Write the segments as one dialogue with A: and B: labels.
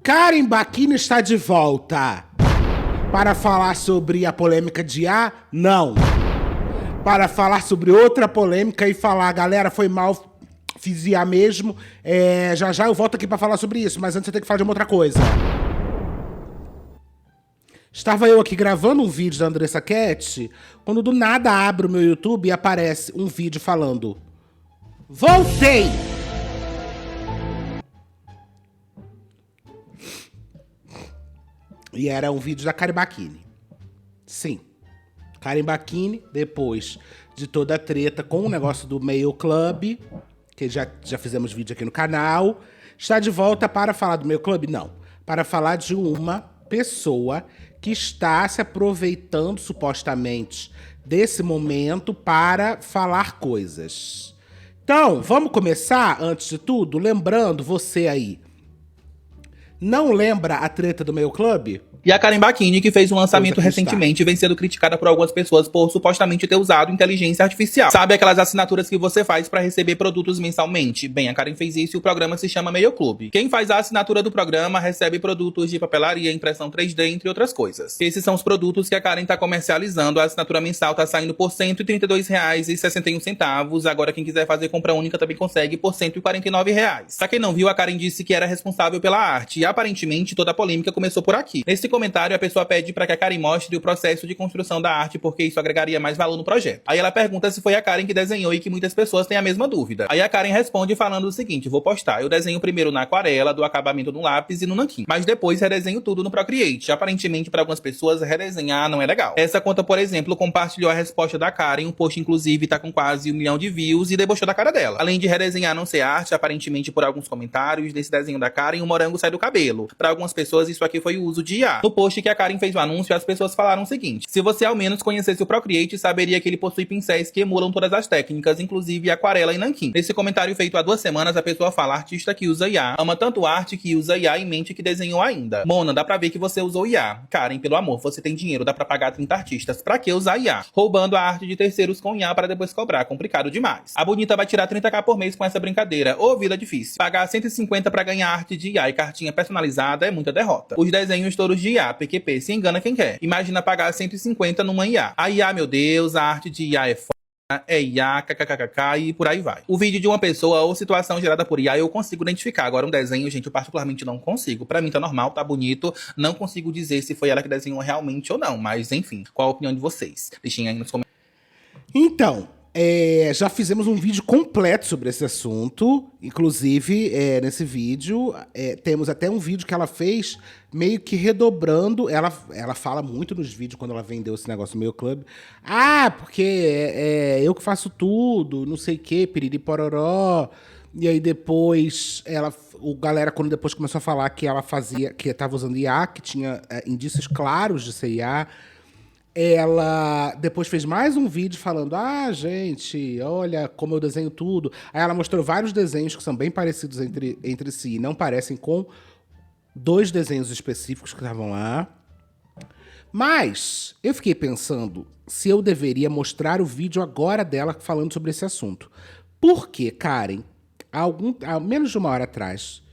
A: Karen Bakini está de volta para falar sobre a polêmica de A? Não. Para falar sobre outra polêmica e falar, galera, foi mal, fiz IA mesmo. Já eu volto aqui para falar sobre isso, mas antes eu tenho que falar de uma outra coisa. Estava eu aqui gravando um vídeo da Andressa Cat, quando do nada abro o meu YouTube e aparece um vídeo falando: voltei! E era um vídeo da Karen Bakini. Sim. Karen Bakini, depois de toda a treta com o negócio do Mail Club, que já fizemos vídeo aqui no canal, está de volta para falar do Mail Club? Não. Para falar de uma pessoa que está se aproveitando, supostamente, desse momento para falar coisas. Então, vamos começar, antes de tudo, lembrando você aí. Não lembra a treta do Mail Club?
B: E a Karen Bakini, que fez um lançamento recentemente, vem sendo criticada por algumas pessoas por supostamente ter usado inteligência artificial. Sabe aquelas assinaturas que você faz pra receber produtos mensalmente? Bem, a Karen fez isso e o programa se chama Mail Club. Quem faz a assinatura do programa recebe produtos de papelaria, impressão 3D, entre outras coisas. Esses são os produtos que a Karen tá comercializando. A assinatura mensal tá saindo por R$ 132,61. Agora quem quiser fazer compra única também consegue por R$ 149. Pra quem não viu, a Karen disse que era responsável pela arte. E aparentemente toda a polêmica começou por aqui. Nesse comentário, a pessoa pede para que a Karen mostre o processo de construção da arte, porque isso agregaria mais valor no projeto. Aí ela pergunta se foi a Karen que desenhou e que muitas pessoas têm a mesma dúvida. Aí a Karen responde falando o seguinte: vou postar. Eu desenho primeiro na aquarela, do acabamento no lápis e no nanquim, mas depois redesenho tudo no Procreate. Aparentemente, para algumas pessoas, redesenhar não é legal. Essa conta, por exemplo, compartilhou a resposta da Karen, um post inclusive tá com quase 1 milhão de views e debochou da cara dela. Além de redesenhar não ser arte, aparentemente por alguns comentários desse desenho da Karen, o morango sai do cabelo. Para algumas pessoas, isso aqui foi o uso de IA. No post que a Karen fez o anúncio, as pessoas falaram o seguinte: se você ao menos conhecesse o Procreate, saberia que ele possui pincéis que emulam todas as técnicas, inclusive aquarela e nanquim. Nesse comentário feito há 2 semanas, a pessoa fala: artista que usa IA, ama tanto arte que usa IA em mente que desenhou ainda. Mona, dá pra ver que você usou IA. Karen, pelo amor, você tem dinheiro, dá pra pagar 30 artistas. Pra que usar IA? Roubando a arte de terceiros com IA para depois cobrar, complicado demais. A bonita vai tirar 30k por mês com essa brincadeira. Ô, vida difícil. Pagar 150 pra ganhar arte de IA e cartinha personalizada é muita derrota. Os desenhos todos de IA, PQP, se engana quem quer. Imagina pagar 150 numa IA. A IA, meu Deus, a arte de IA é foda, é IA, kkkk e por aí vai. O vídeo de uma pessoa ou situação gerada por IA eu consigo identificar. Agora um desenho, gente, eu particularmente não consigo. Pra mim tá normal, tá bonito. Não consigo dizer se foi ela que desenhou realmente ou não. Mas enfim, qual a opinião de vocês? Deixem aí nos comentários.
A: Então, já fizemos um vídeo completo sobre esse assunto. Inclusive, nesse vídeo, temos até um vídeo que ela fez meio que redobrando. Ela fala muito nos vídeos quando ela vendeu esse negócio no Mail Club. Ah, porque eu que faço tudo, não sei o quê, piriri pororó. E aí depois, o galera, quando depois começou a falar que ela fazia, que estava usando IA, que tinha indícios claros de ser IA, ela depois fez mais um vídeo falando: ah, gente, olha como eu desenho tudo. Aí ela mostrou vários desenhos que são bem parecidos entre si, não parecem com 2 desenhos específicos que estavam lá. Mas eu fiquei pensando se eu deveria mostrar o vídeo agora dela falando sobre esse assunto. Porque, Karen, há menos de 1 hora atrás,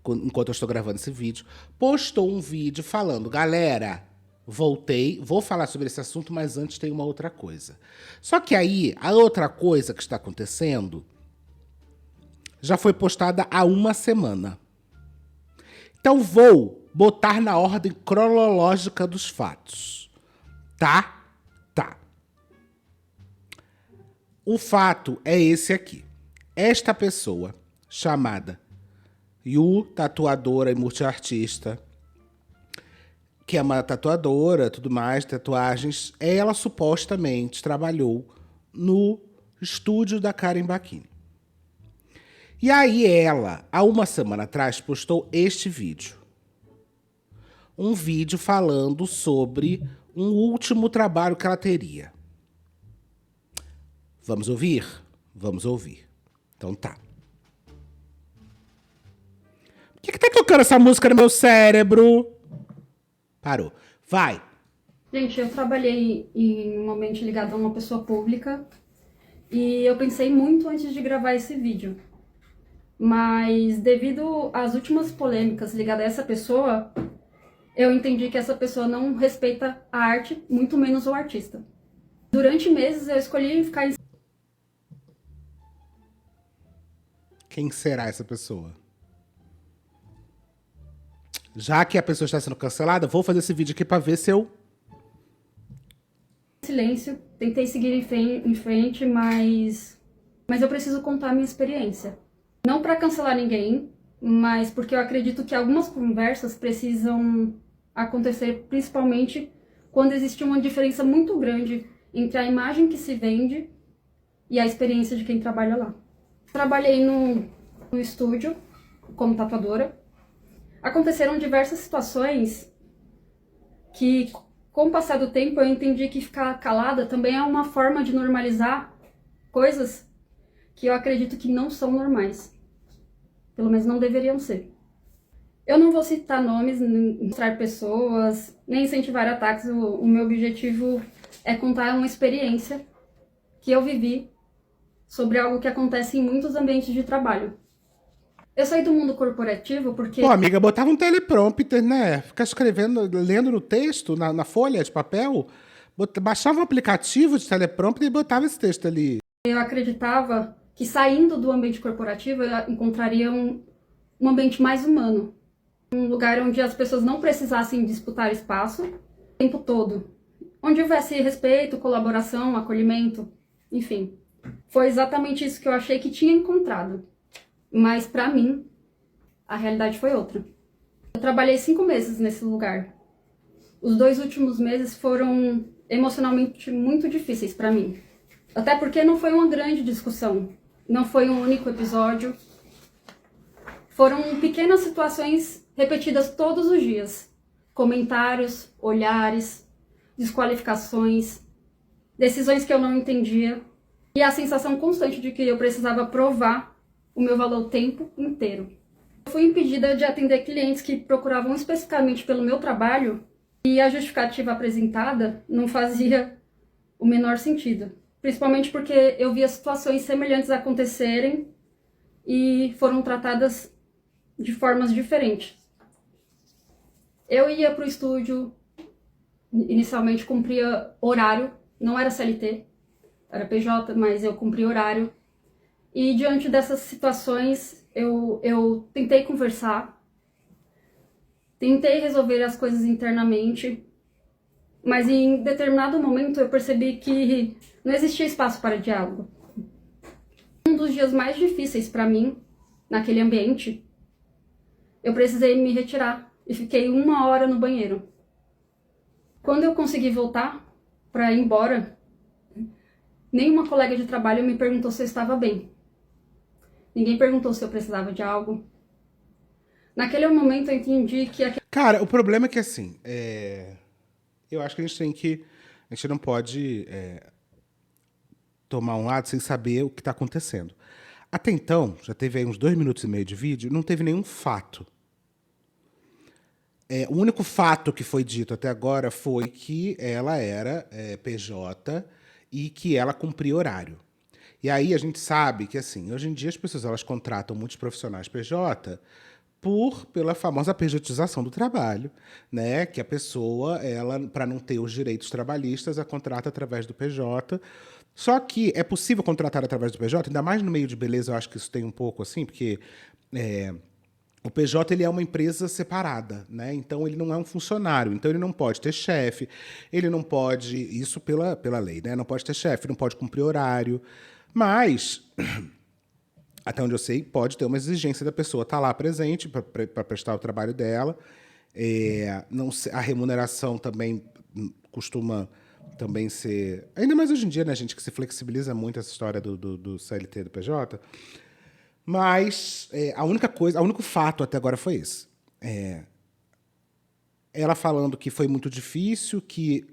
A: enquanto eu estou gravando esse vídeo, postou um vídeo falando: galera, voltei, vou falar sobre esse assunto, mas antes tem uma outra coisa. Só que aí, a outra coisa que está acontecendo já foi postada há 1 semana. Então vou botar na ordem cronológica dos fatos. Tá? Tá. O fato é esse aqui. Esta pessoa, chamada Yu, tatuadora e multiartista, que é uma tatuadora, tudo mais, tatuagens, ela supostamente trabalhou no estúdio da Karen Bakini. E aí ela, há 1 semana atrás, postou este vídeo. Um vídeo falando sobre um último trabalho que ela teria. Vamos ouvir? Vamos ouvir. Então tá. Por que tá tocando essa música no meu cérebro? Parou. Vai.
C: Gente, eu trabalhei em um ambiente ligado a uma pessoa pública e eu pensei muito antes de gravar esse vídeo. Mas devido às últimas polêmicas ligadas a essa pessoa, eu entendi que essa pessoa não respeita a arte, muito menos o artista. Durante meses eu escolhi ficar em...
A: Quem será essa pessoa? Já que a pessoa está sendo cancelada, vou fazer esse vídeo aqui para ver se eu...
C: silêncio, tentei seguir em frente, mas eu preciso contar a minha experiência. Não para cancelar ninguém, mas porque eu acredito que algumas conversas precisam acontecer principalmente quando existe uma diferença muito grande entre a imagem que se vende e a experiência de quem trabalha lá. Trabalhei no estúdio como tatuadora. Aconteceram diversas situações que, com o passar do tempo, eu entendi que ficar calada também é uma forma de normalizar coisas que eu acredito que não são normais. Pelo menos não deveriam ser. Eu não vou citar nomes, mostrar pessoas, nem incentivar ataques. O meu objetivo é contar uma experiência que eu vivi sobre algo que acontece em muitos ambientes de trabalho. Eu saí do mundo corporativo porque...
A: Pô, amiga, botava um teleprompter, né? Ficar escrevendo, lendo no texto, na folha de papel. Baixava um aplicativo de teleprompter e botava esse texto ali.
C: Eu acreditava que saindo do ambiente corporativo eu encontraria um ambiente mais humano. Um lugar onde as pessoas não precisassem disputar espaço o tempo todo. Onde houvesse respeito, colaboração, acolhimento, enfim. Foi exatamente isso que eu achei que tinha encontrado. Mas, pra mim, a realidade foi outra. Eu trabalhei 5 meses nesse lugar. Os 2 últimos meses foram emocionalmente muito difíceis pra mim. Até porque não foi uma grande discussão. Não foi um único episódio. Foram pequenas situações repetidas todos os dias. Comentários, olhares, desqualificações, decisões que eu não entendia. E a sensação constante de que eu precisava provar o meu valor o tempo inteiro. Eu fui impedida de atender clientes que procuravam especificamente pelo meu trabalho e a justificativa apresentada não fazia o menor sentido. Principalmente porque eu via situações semelhantes acontecerem e foram tratadas de formas diferentes. Eu ia para o estúdio, inicialmente cumpria horário, não era CLT, era PJ, mas eu cumpria horário. E diante dessas situações, eu tentei conversar, tentei resolver as coisas internamente, mas em determinado momento eu percebi que não existia espaço para diálogo. Um dos dias mais difíceis para mim, naquele ambiente, eu precisei me retirar e fiquei 1 hora no banheiro. Quando eu consegui voltar para ir embora, nenhuma colega de trabalho me perguntou se eu estava bem. Ninguém perguntou se eu precisava de algo. Naquele momento eu entendi que...
A: Cara, o problema é que, assim, eu acho que a gente não pode tomar um lado sem saber o que está acontecendo. Até então, já teve aí uns 2 minutos e meio de vídeo, não teve nenhum fato. O único fato que foi dito até agora foi que ela era PJ e que ela cumpria horário. E aí a gente sabe que, assim, hoje em dia as pessoas elas contratam muitos profissionais PJ pela famosa pejotização do trabalho, né? Que a pessoa, ela, para não ter os direitos trabalhistas, a contrata através do PJ. Só que é possível contratar através do PJ, ainda mais no meio de beleza, eu acho que isso tem um pouco assim, porque o PJ ele é uma empresa separada, né? Então ele não é um funcionário, então ele não pode ter chefe, ele não pode, isso pela lei, né? Não pode ter chefe, não pode cumprir horário. Mas, até onde eu sei, pode ter uma exigência da pessoa estar lá presente para prestar o trabalho dela. A remuneração também costuma também ser... Ainda mais hoje em dia, né, gente, que se flexibiliza muito essa história do CLT e do PJ. Mas o único fato até agora foi esse. Ela falando que foi muito difícil, que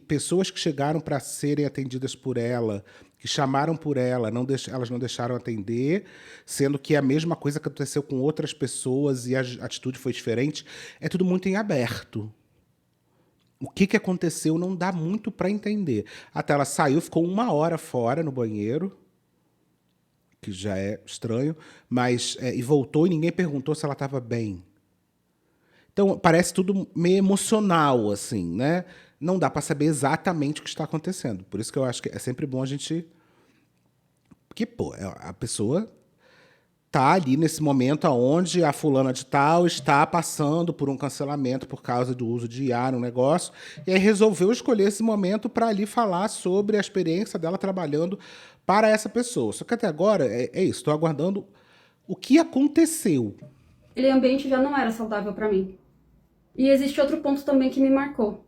A: pessoas que chegaram para serem atendidas por ela, que chamaram por ela, elas não deixaram atender, sendo que é a mesma coisa que aconteceu com outras pessoas e a atitude foi diferente. É tudo muito em aberto. O que aconteceu não dá muito para entender. Até ela saiu, ficou 1 hora fora no banheiro. que já é estranho, mas e voltou e ninguém perguntou se ela estava bem. Então, parece tudo meio emocional, assim, né? Não dá para saber exatamente o que está acontecendo. Por isso que eu acho que é sempre bom a gente... Porque, pô, a pessoa tá ali nesse momento onde a fulana de tal está passando por um cancelamento por causa do uso de IA no negócio, e aí resolveu escolher esse momento para ali falar sobre a experiência dela trabalhando para essa pessoa. Só que até agora, é isso, estou aguardando o que aconteceu.
C: Aquele ambiente já não era saudável para mim. E existe outro ponto também que me marcou.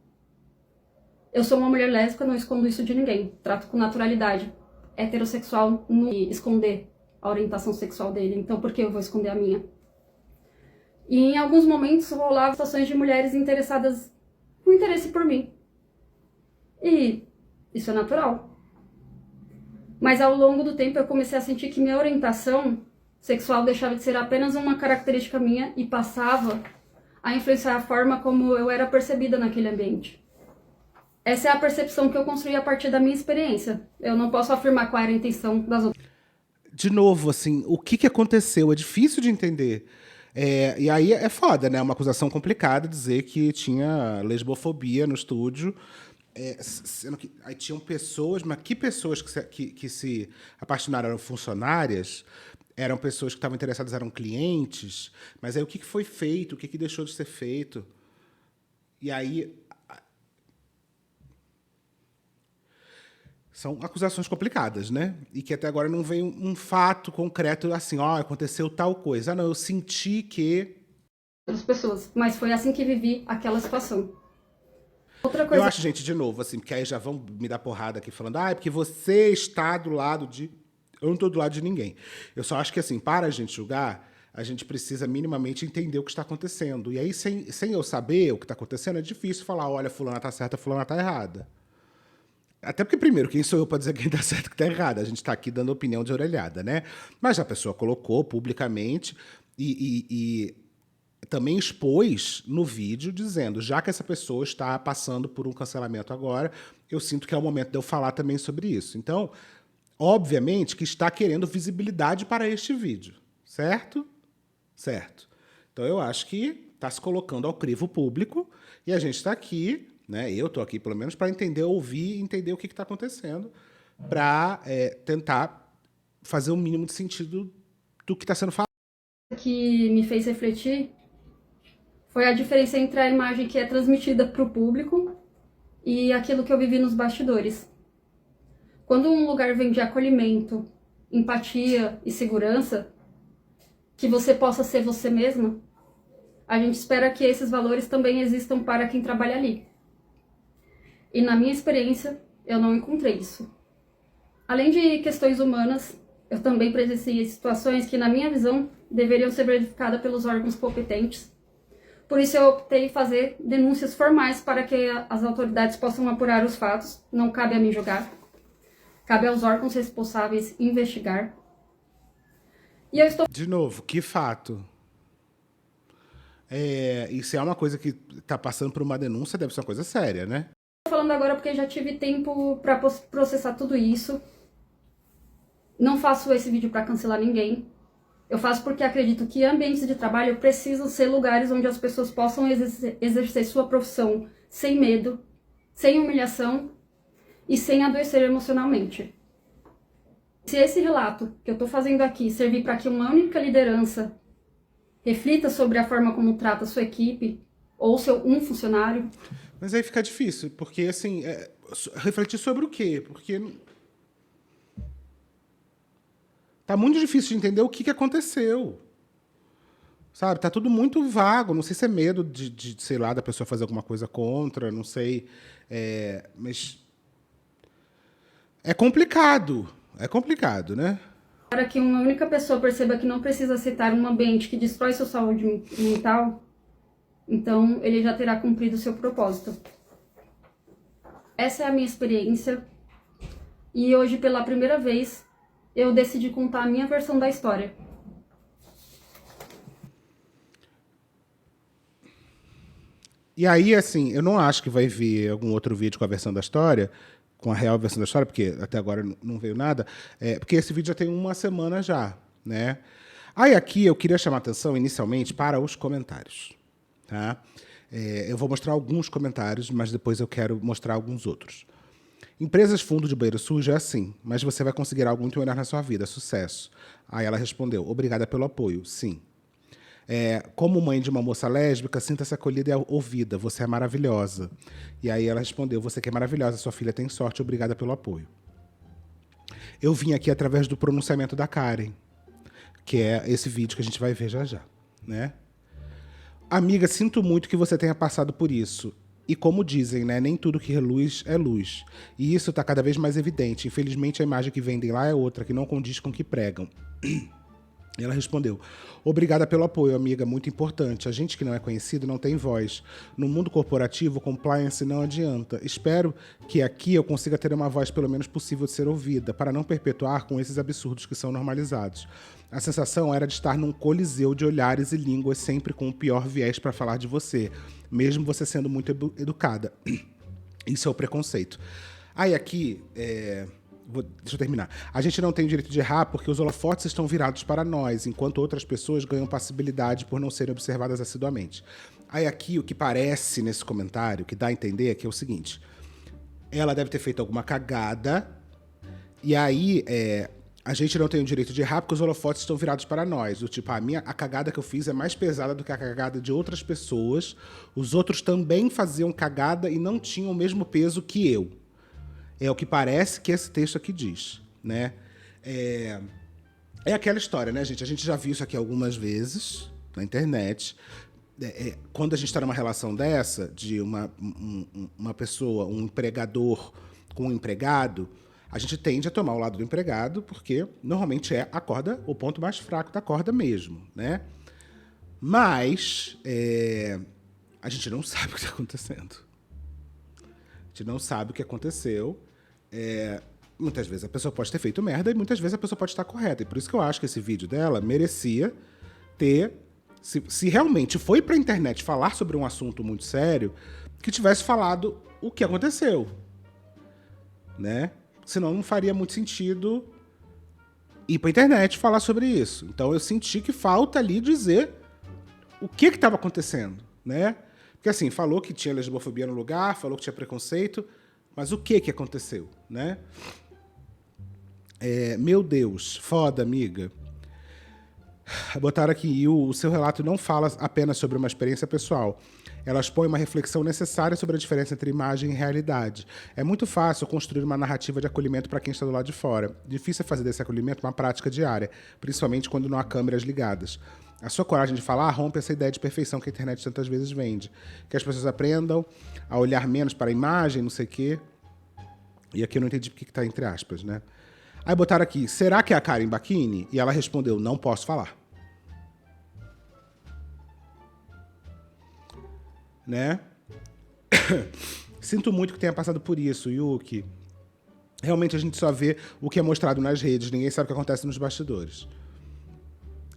C: Eu sou uma mulher lésbica, não escondo isso de ninguém. Trato com naturalidade. Heterossexual não esconder a orientação sexual dele, então por que eu vou esconder a minha? E em alguns momentos rolavam situações de mulheres interessadas com interesse por mim. E isso é natural. Mas ao longo do tempo eu comecei a sentir que minha orientação sexual deixava de ser apenas uma característica minha e passava a influenciar a forma como eu era percebida naquele ambiente. Essa é a percepção que eu construí a partir da minha experiência. Eu não posso afirmar qual era a intenção das outras.
A: De novo, assim, o que aconteceu? É difícil de entender. E aí é foda, né? É uma acusação complicada dizer que tinha lesbofobia no estúdio. Sendo que aí tinham pessoas, mas que pessoas que se apaixonaram eram funcionárias? Eram pessoas que estavam interessadas, eram clientes? Mas aí o que foi feito? O que deixou de ser feito? E aí... São acusações complicadas, né? E que até agora não veio um fato concreto assim, ó, aconteceu tal coisa. Ah, não, eu senti que...
C: Outras pessoas, mas foi assim que vivi aquela situação. Outra coisa...
A: Eu acho, gente, de novo, assim, porque aí já vão me dar porrada aqui falando, é porque você está do lado de... Eu não estou do lado de ninguém. Eu só acho que, assim, para a gente julgar, a gente precisa minimamente entender o que está acontecendo. E aí, sem eu saber o que está acontecendo, é difícil falar, olha, fulana tá certa, fulana tá errada. Até porque, primeiro, quem sou eu para dizer quem tá certo e quem tá errado? A gente está aqui dando opinião de orelhada, né? Mas a pessoa colocou publicamente e também expôs no vídeo dizendo, já que essa pessoa está passando por um cancelamento agora, eu sinto que é o momento de eu falar também sobre isso. Então, obviamente que está querendo visibilidade para este vídeo, certo? Certo. Então, eu acho que está se colocando ao crivo público e a gente está aqui... Né? Eu estou aqui, pelo menos, para entender, ouvir e entender o que está acontecendo, para tentar fazer o mínimo de sentido do que está sendo falado.
C: O que me fez refletir foi a diferença entre a imagem que é transmitida para o público e aquilo que eu vivi nos bastidores. Quando um lugar vem de acolhimento, empatia e segurança, que você possa ser você mesma, a gente espera que esses valores também existam para quem trabalha ali. E na minha experiência, eu não encontrei isso. Além de questões humanas, eu também presenciei situações que, na minha visão, deveriam ser verificadas pelos órgãos competentes. Por isso, eu optei em fazer denúncias formais para que as autoridades possam apurar os fatos. Não cabe a mim julgar. Cabe aos órgãos responsáveis investigar. E eu estou...
A: De novo, que fato? E se é uma coisa que está passando por uma denúncia, deve ser uma coisa séria, né?
C: Falando agora porque já tive tempo para processar tudo isso. Não faço esse vídeo para cancelar ninguém. Eu faço porque acredito que ambientes de trabalho precisam ser lugares onde as pessoas possam exercer sua profissão sem medo, sem humilhação e sem adoecer emocionalmente. Se esse relato que eu estou fazendo aqui servir para que uma única liderança reflita sobre a forma como trata sua equipe ou um funcionário...
A: Mas aí fica difícil, porque, assim, refletir sobre o quê? Porque tá muito difícil de entender o que aconteceu. Sabe? Tá tudo muito vago. Não sei se é medo de sei lá, da pessoa fazer alguma coisa contra, não sei. Mas é complicado. É complicado, né?
C: Para que uma única pessoa perceba que não precisa aceitar um ambiente que destrói sua saúde mental, então ele já terá cumprido o seu propósito. Essa é a minha experiência e hoje, pela primeira vez, eu decidi contar a minha versão da história.
A: E aí, assim, eu não acho que vai vir algum outro vídeo com a versão da história com a real versão da história, porque até agora não veio nada, porque esse vídeo já tem uma semana já, né? Aí aqui eu queria chamar a atenção inicialmente para os comentários, tá? Eu vou mostrar alguns comentários, mas depois eu quero mostrar alguns outros. Empresas fundo de banheiro sujo é assim, mas você vai conseguir algo muito melhor na sua vida, sucesso. Aí ela respondeu, obrigada pelo apoio, sim. Como mãe de uma moça lésbica, sinta-se acolhida e ouvida, você é maravilhosa. E aí ela respondeu, você que é maravilhosa, sua filha tem sorte, obrigada pelo apoio. Eu vim aqui através do pronunciamento da Karen, que é esse vídeo que a gente vai ver já já, né? Amiga, sinto muito que você tenha passado por isso. E como dizem, né, nem tudo que reluz é luz. E isso está cada vez mais evidente. Infelizmente, a imagem que vendem lá é outra, que não condiz com o que pregam. E ela respondeu, obrigada pelo apoio, amiga, muito importante. A gente que não é conhecido não tem voz. No mundo corporativo, compliance não adianta. Espero que aqui eu consiga ter uma voz pelo menos possível de ser ouvida, para não perpetuar com esses absurdos que são normalizados. A sensação era de estar num coliseu de olhares e línguas, sempre com o pior viés para falar de você, mesmo você sendo muito educada. Isso é o preconceito. Aí aqui, deixa eu terminar. A gente não tem o direito de errar porque os holofotes estão virados para nós, enquanto outras pessoas ganham passibilidade por não serem observadas assiduamente. Aí aqui o que parece nesse comentário, que dá a entender, é que é o seguinte. Ela deve ter feito alguma cagada, e aí a gente não tem o direito de errar porque os holofotes estão virados para nós. Do tipo, a cagada que eu fiz é mais pesada do que a cagada de outras pessoas. Os outros também faziam cagada e não tinham o mesmo peso que eu. É o que parece que esse texto aqui diz, né? É aquela história, né, gente? A gente já viu isso aqui algumas vezes na internet. Quando a gente está numa relação dessa, de uma pessoa, um empregador com um empregado, a gente tende a tomar o lado do empregado, porque normalmente é a corda, o ponto mais fraco da corda mesmo, né? Mas a gente não sabe o que está acontecendo. A gente não sabe o que aconteceu. Muitas vezes a pessoa pode ter feito merda e muitas vezes a pessoa pode estar correta. E por isso que eu acho que esse vídeo dela merecia ter... Se realmente foi pra internet falar sobre um assunto muito sério, que tivesse falado o que aconteceu, né? Senão não faria muito sentido ir pra internet falar sobre isso. Então eu senti que falta ali dizer o que estava acontecendo, né? Porque assim, falou que tinha lesbofobia no lugar, falou que tinha preconceito, mas o que aconteceu, né? Meu Deus, foda, amiga. Botaram aqui, e o seu relato não fala apenas sobre uma experiência pessoal. Elas põem uma reflexão necessária sobre a diferença entre imagem e realidade. É muito fácil construir uma narrativa de acolhimento para quem está do lado de fora. Difícil é fazer desse acolhimento uma prática diária, principalmente quando não há câmeras ligadas. A sua coragem de falar rompe essa ideia de perfeição que a internet tantas vezes vende. Que as pessoas aprendam a olhar menos para a imagem, não sei o quê. E aqui eu não entendi porque que está entre aspas, né? Aí botaram aqui, será que é a Karen Bacchini? E ela respondeu, não posso falar. Né? Sinto muito que tenha passado por isso, Yuki. Realmente a gente só vê o que é mostrado nas redes, ninguém sabe o que acontece nos bastidores.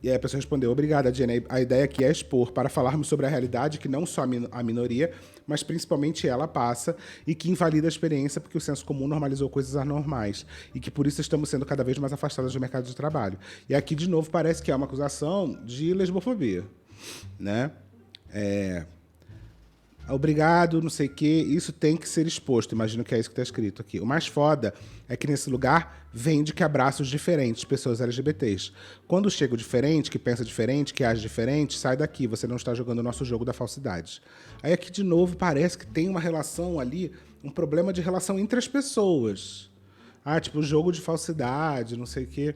A: E aí a pessoa respondeu, obrigada, Jenny. A ideia aqui é expor para falarmos sobre a realidade que não só a minoria, mas principalmente ela passa e que invalida a experiência porque o senso comum normalizou coisas anormais e que por isso estamos sendo cada vez mais afastados do mercado de trabalho. E aqui, de novo, parece que é uma acusação de lesbofobia, né? Obrigado, não sei o quê, isso tem que ser exposto. Imagino que é isso que está escrito aqui. O mais foda é que nesse lugar vende que abraça os diferentes, pessoas LGBTs. Quando chega o diferente, que pensa diferente, que age diferente, sai daqui, você não está jogando o nosso jogo da falsidade. Aí aqui, de novo, parece que tem uma relação ali, um problema de relação entre as pessoas. Tipo, jogo de falsidade, não sei o quê.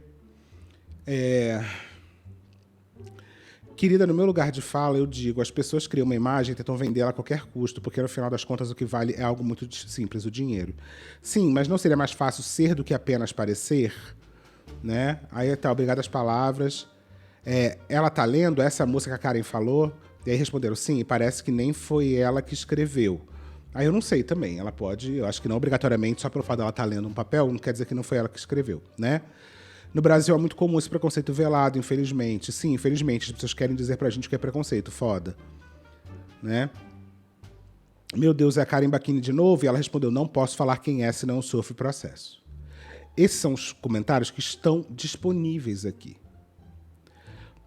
A: Querida, no meu lugar de fala, eu digo, as pessoas criam uma imagem e tentam vendê-la a qualquer custo, porque no final das contas o que vale é algo muito simples, o dinheiro. Sim, mas não seria mais fácil ser do que apenas parecer? Né? Aí tá, obrigado às palavras. Ela tá lendo essa música que a Karen falou? E aí responderam, sim, parece que nem foi ela que escreveu. Aí eu não sei também, ela pode, eu acho que não obrigatoriamente, só pelo fato dela estar lendo um papel, não quer dizer que não foi ela que escreveu, né? No Brasil é muito comum esse preconceito velado, infelizmente. Sim, infelizmente, as pessoas querem dizer pra gente que é preconceito, foda. Né? Meu Deus, é a Karen Bachini de novo? E ela respondeu, não posso falar quem é, senão sofre processo. Esses são os comentários que estão disponíveis aqui.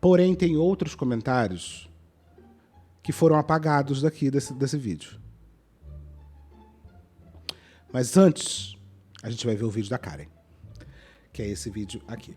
A: Porém, tem outros comentários que foram apagados daqui desse vídeo. Mas antes, a gente vai ver o vídeo da Karen, que é esse vídeo aqui.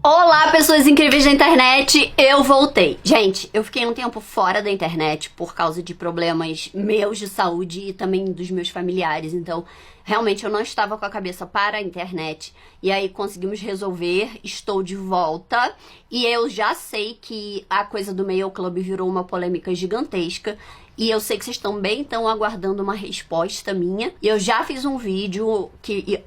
D: Olá, pessoas incríveis da internet, eu voltei. Gente, eu fiquei um tempo fora da internet por causa de problemas meus de saúde e também dos meus familiares, então realmente eu não estava com a cabeça para a internet. E aí conseguimos resolver, estou de volta e eu já sei que a coisa do Mayo Club virou uma polêmica gigantesca. E eu sei que vocês também estão aguardando uma resposta minha. E eu já fiz um vídeo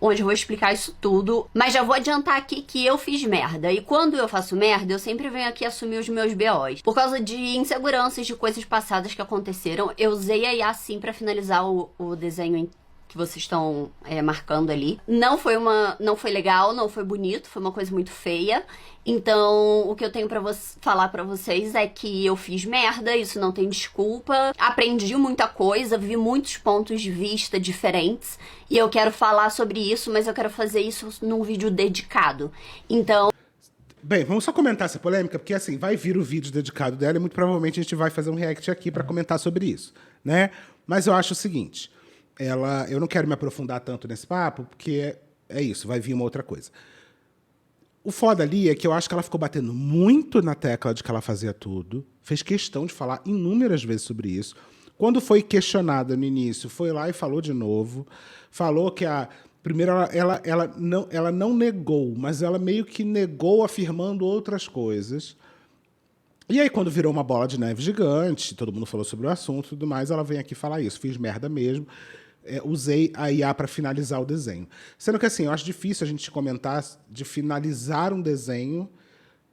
D: onde eu vou explicar isso tudo. Mas já vou adiantar aqui que eu fiz merda. E quando eu faço merda, eu sempre venho aqui assumir os meus BOs. Por causa de inseguranças, de coisas passadas que aconteceram, eu usei a IA sim pra finalizar o desenho que vocês estão marcando ali. Não foi legal, não foi bonito, foi uma coisa muito feia. Então, o que eu tenho pra falar pra vocês é que eu fiz merda, isso não tem desculpa. Aprendi muita coisa, vi muitos pontos de vista diferentes. E eu quero falar sobre isso, mas eu quero fazer isso num vídeo dedicado. Então...
A: Bem, vamos só comentar essa polêmica, porque assim, vai vir o vídeo dedicado dela e muito provavelmente a gente vai fazer um react aqui pra comentar sobre isso, né? Mas eu acho o seguinte... eu não quero me aprofundar tanto nesse papo, porque é isso, vai vir uma outra coisa. O foda ali é que eu acho que ela ficou batendo muito na tecla de que ela fazia tudo, fez questão de falar inúmeras vezes sobre isso. Quando foi questionada no início, foi lá e falou de novo, falou que primeiro ela não negou, mas ela meio que negou afirmando outras coisas. E aí, quando virou uma bola de neve gigante, todo mundo falou sobre o assunto e tudo mais, ela vem aqui falar isso, fiz merda mesmo. Usei a IA para finalizar o desenho. Sendo que, assim, eu acho difícil a gente comentar de finalizar um desenho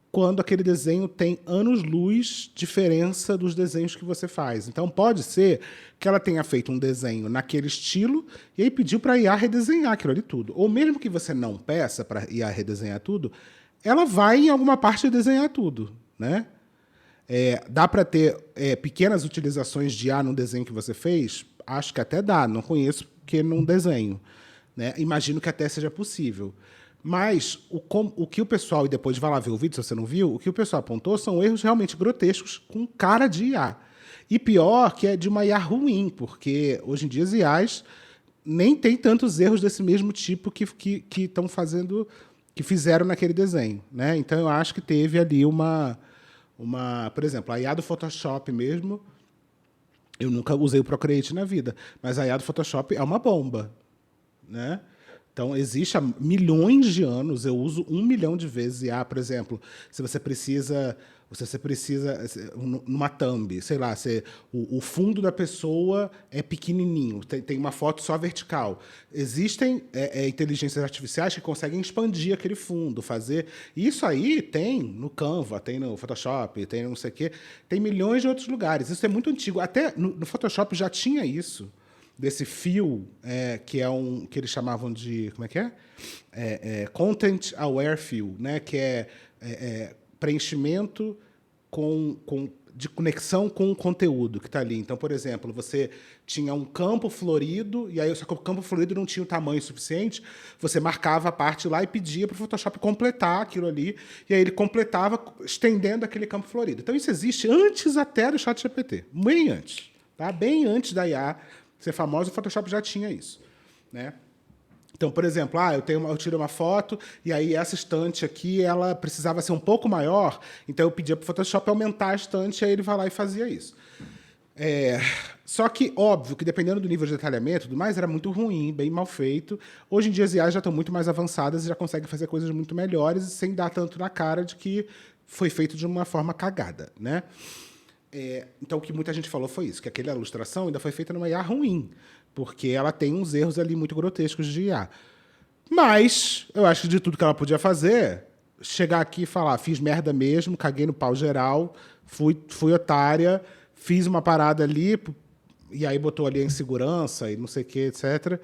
A: quando aquele desenho tem anos-luz diferença dos desenhos que você faz. Então, pode ser que ela tenha feito um desenho naquele estilo e aí pediu para a IA redesenhar aquilo ali tudo. Ou mesmo que você não peça para a IA redesenhar tudo, ela vai, em alguma parte, desenhar tudo, né? Dá para ter pequenas utilizações de IA no desenho que você fez? Acho que até dá, não conheço porque não desenho, né? Imagino que até seja possível. Mas o que o pessoal, e depois vai lá ver o vídeo se você não viu, o que o pessoal apontou são erros realmente grotescos com cara de IA. E pior que é de uma IA ruim, porque hoje em dia as IAs nem tem tantos erros desse mesmo tipo que estão fazendo, que fizeram naquele desenho, né? Então eu acho que teve ali por exemplo, a IA do Photoshop mesmo, eu nunca usei o Procreate na vida, mas a IA do Photoshop é uma bomba, né? Então, existe há milhões de anos, eu uso 1 milhão de vezes IA, por exemplo, se você precisa numa thumb, sei lá, o fundo da pessoa é pequenininho, tem uma foto só vertical. Existem inteligências artificiais que conseguem expandir aquele fundo, fazer... Isso aí tem no Canva, tem no Photoshop, tem no não sei o quê, tem milhões de outros lugares. Isso é muito antigo. Até no Photoshop já tinha isso, desse fio, que que eles chamavam de... Como é que é? Content Aware Fill, né? Que é preenchimento de conexão com o conteúdo que está ali. Então, por exemplo, você tinha um campo florido, e aí só que o campo florido não tinha o tamanho suficiente, você marcava a parte lá e pedia para o Photoshop completar aquilo ali, e aí ele completava estendendo aquele campo florido. Então, isso existe antes até do ChatGPT, bem antes. Tá? Bem antes da IA ser famosa, o Photoshop já tinha isso, né? Então, por exemplo, eu tirei uma foto e aí essa estante aqui ela precisava ser um pouco maior, então eu pedia para o Photoshop aumentar a estante, aí ele vai lá e fazia isso. Só que, óbvio, que dependendo do nível de detalhamento e tudo mais, era muito ruim, bem mal feito. Hoje em dia as IAs já estão muito mais avançadas e já conseguem fazer coisas muito melhores sem dar tanto na cara de que foi feito de uma forma cagada, né? Então, o que muita gente falou foi isso, que aquela ilustração ainda foi feita numa IA ruim, porque ela tem uns erros ali muito grotescos de IA. Mas, eu acho que de tudo que ela podia fazer, chegar aqui e falar, fiz merda mesmo, caguei no pau geral, fui otária, fiz uma parada ali, e aí botou ali a insegurança e não sei o que, etc.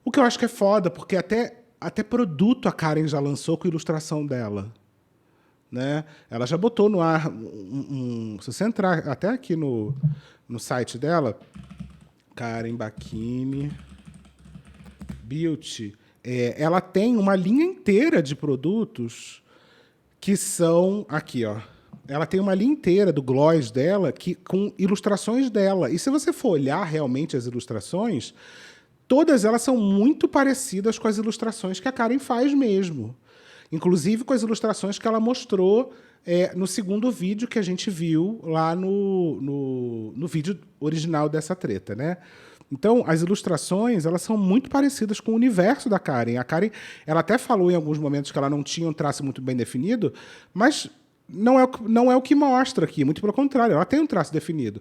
A: O que eu acho que é foda, porque até produto a Karen já lançou com a ilustração dela. né? Ela já botou no ar se você entrar até aqui no site dela, Karen Bacchini Beauty, ela tem uma linha inteira de produtos que são aqui, ó. Ela tem uma linha inteira do gloss dela com ilustrações dela. E se você for olhar realmente as ilustrações, todas elas são muito parecidas com as ilustrações que a Karen faz mesmo. Inclusive com as ilustrações que ela mostrou no segundo vídeo que a gente viu lá no vídeo original dessa treta, né? Então, as ilustrações, elas são muito parecidas com o universo da Karen. A Karen, ela até falou em alguns momentos que ela não tinha um traço muito bem definido, mas não é o que mostra aqui, muito pelo contrário, ela tem um traço definido.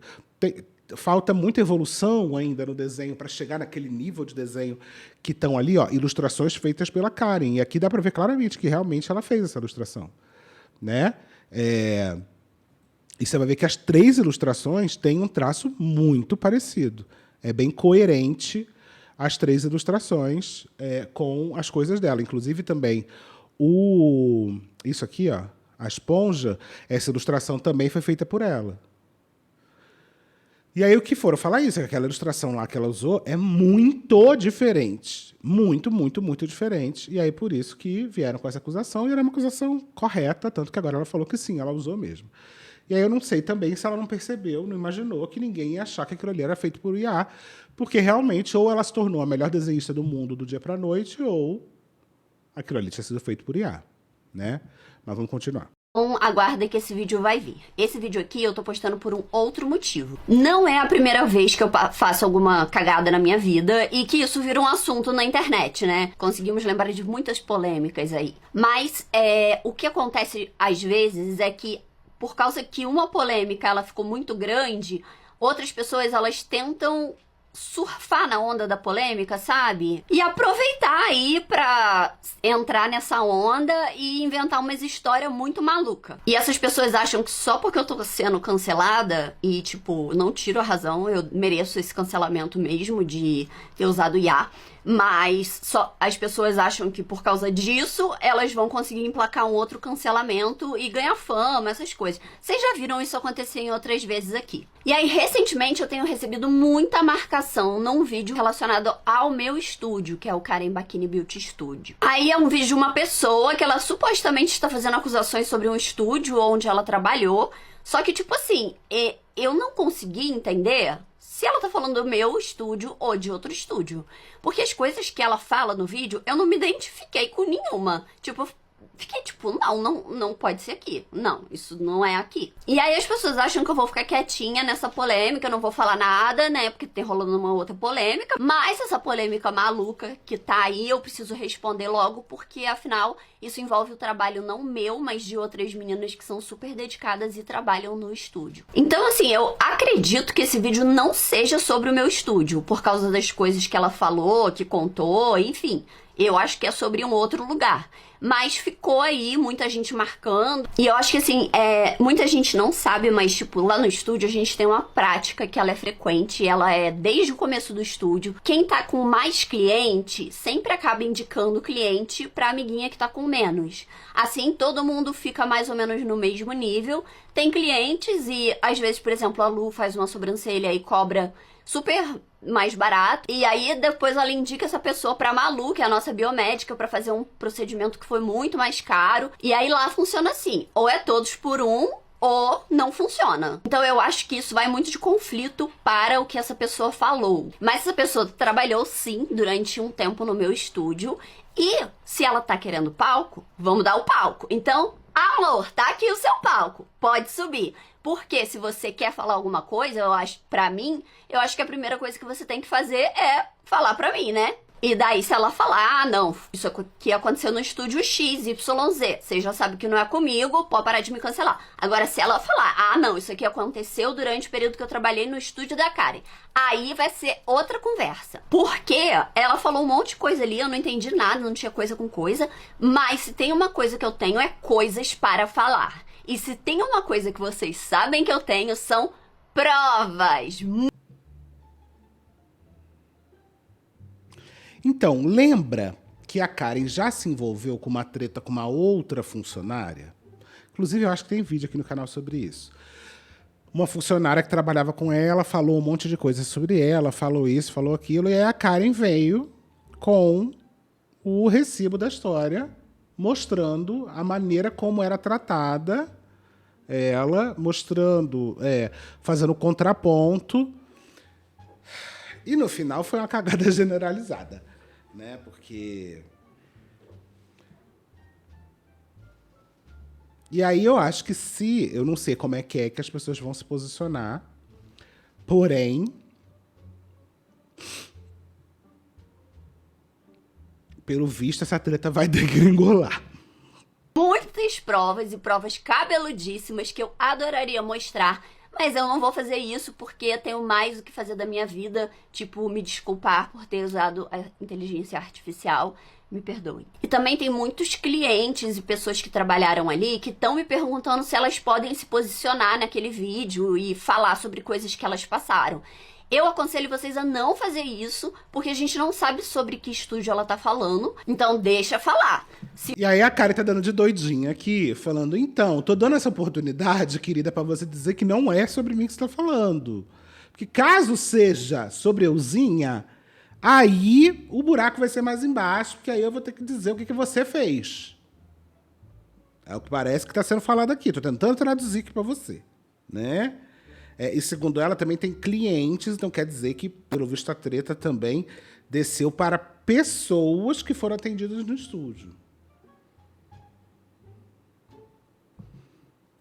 A: Falta muita evolução ainda no desenho para chegar naquele nível de desenho que estão ali, ó, ilustrações feitas pela Karen. E aqui dá para ver claramente que realmente ela fez essa ilustração, né? E você vai ver que as 3 ilustrações têm um traço muito parecido. É bem coerente as 3 ilustrações com as coisas dela. Inclusive também isso aqui, ó, a esponja, essa ilustração também foi feita por ela. E aí o que foram falar isso, que aquela ilustração lá que ela usou é muito diferente. Muito, muito, muito diferente. E aí por isso que vieram com essa acusação, e era uma acusação correta, tanto que agora ela falou que sim, ela usou mesmo. E aí eu não sei também se ela não percebeu, não imaginou que ninguém ia achar que aquilo ali era feito por IA, porque realmente ou ela se tornou a melhor desenhista do mundo do dia para a noite, ou aquilo ali tinha sido feito por IA, né? Mas vamos continuar.
D: Então, aguarda que esse vídeo vai vir. Esse vídeo aqui eu tô postando por um outro motivo. Não é a primeira vez que eu faço alguma cagada na minha vida e que isso vira um assunto na internet, né? Conseguimos lembrar de muitas polêmicas aí. Mas o que acontece às vezes é que, por causa que uma polêmica ela ficou muito grande, outras pessoas elas tentam surfar na onda da polêmica, sabe? E aproveitar aí pra entrar nessa onda e inventar umas histórias muito malucas. E essas pessoas acham que só porque eu tô sendo cancelada, e tipo, não tiro a razão, eu mereço esse cancelamento mesmo de ter usado IA, mas só as pessoas acham que por causa disso elas vão conseguir emplacar um outro cancelamento e ganhar fama, essas coisas. Vocês já viram isso acontecer em outras vezes aqui. E aí, recentemente, eu tenho recebido muita marcação num vídeo relacionado ao meu estúdio, que é o Karen Bacchini Beauty Studio. Aí é um vídeo de uma pessoa que ela supostamente está fazendo acusações sobre um estúdio onde ela trabalhou, só que, tipo assim, eu não consegui entender se ela tá falando do meu estúdio ou de outro estúdio. Porque as coisas que ela fala no vídeo, eu não me identifiquei com nenhuma. Tipo, fiquei tipo, não pode ser aqui. Não, isso não é aqui. E aí as pessoas acham que eu vou ficar quietinha nessa polêmica, eu não vou falar nada, né? Porque tem rolando uma outra polêmica. Mas essa polêmica maluca que tá aí, eu preciso responder logo, porque afinal, isso envolve o trabalho não meu, mas de outras meninas que são super dedicadas e trabalham no estúdio. Então, assim, eu acredito que esse vídeo não seja sobre o meu estúdio, por causa das coisas que ela falou, que contou, enfim. Eu acho que é sobre um outro lugar. Mas ficou aí muita gente marcando. E eu acho que assim, muita gente não sabe, mas tipo, lá no estúdio a gente tem uma prática que ela é frequente. Ela é desde o começo do estúdio. Quem tá com mais cliente sempre acaba indicando o cliente pra amiguinha que tá com menos. Assim, todo mundo fica mais ou menos no mesmo nível. Tem clientes e às vezes, por exemplo, a Lu faz uma sobrancelha e cobra super mais barato. E aí depois ela indica essa pessoa pra Malu, que é a nossa biomédica, pra fazer um procedimento que foi muito mais caro. E aí lá funciona assim, ou é todos por um, ou não funciona. Então eu acho que isso vai muito de conflito para o que essa pessoa falou. Mas essa pessoa trabalhou sim durante um tempo no meu estúdio. E se ela tá querendo palco, vamos dar o palco. Então, amor, tá aqui o seu palco, pode subir. Porque se você quer falar alguma coisa, eu acho que a primeira coisa que você tem que fazer é falar pra mim, né? E daí, se ela falar, não, isso aqui aconteceu no estúdio XYZ, você já sabe que não é comigo, pode parar de me cancelar. Agora, se ela falar, não, isso aqui aconteceu durante o período que eu trabalhei no estúdio da Karen, aí vai ser outra conversa. Porque ela falou um monte de coisa ali, eu não entendi nada, não tinha coisa com coisa, mas se tem uma coisa que eu tenho é coisas para falar. E se tem uma coisa que vocês sabem que eu tenho, são provas.
A: Então, lembra que a Karen já se envolveu com uma treta com uma outra funcionária? Inclusive, eu acho que tem vídeo aqui no canal sobre isso. Uma funcionária que trabalhava com ela falou um monte de coisas sobre ela, falou isso, falou aquilo, e aí a Karen veio com o recibo da história, mostrando a maneira como era tratada ela, mostrando, fazendo contraponto. E no final foi uma cagada generalizada, né? Porque... E aí eu acho que eu não sei como é que as pessoas vão se posicionar, porém, pelo visto, essa treta vai degringolar.
D: Muitas provas e provas cabeludíssimas que eu adoraria mostrar, mas eu não vou fazer isso porque eu tenho mais o que fazer da minha vida, tipo, me desculpar por ter usado a inteligência artificial. Me perdoem. E também tem muitos clientes e pessoas que trabalharam ali que estão me perguntando se elas podem se posicionar naquele vídeo e falar sobre coisas que elas passaram. Eu aconselho vocês a não fazer isso, porque a gente não sabe sobre que estúdio ela tá falando, então deixa falar.
A: E aí a Karen tá dando de doidinha aqui, falando, então, tô dando essa oportunidade, querida, pra você dizer que não é sobre mim que você tá falando. Porque caso seja sobre euzinha, aí o buraco vai ser mais embaixo, porque aí eu vou ter que dizer o que você fez. É o que parece que tá sendo falado aqui, tô tentando traduzir aqui pra você, né? E segundo ela, também tem clientes, então quer dizer que, pelo visto, a treta também desceu para pessoas que foram atendidas no estúdio.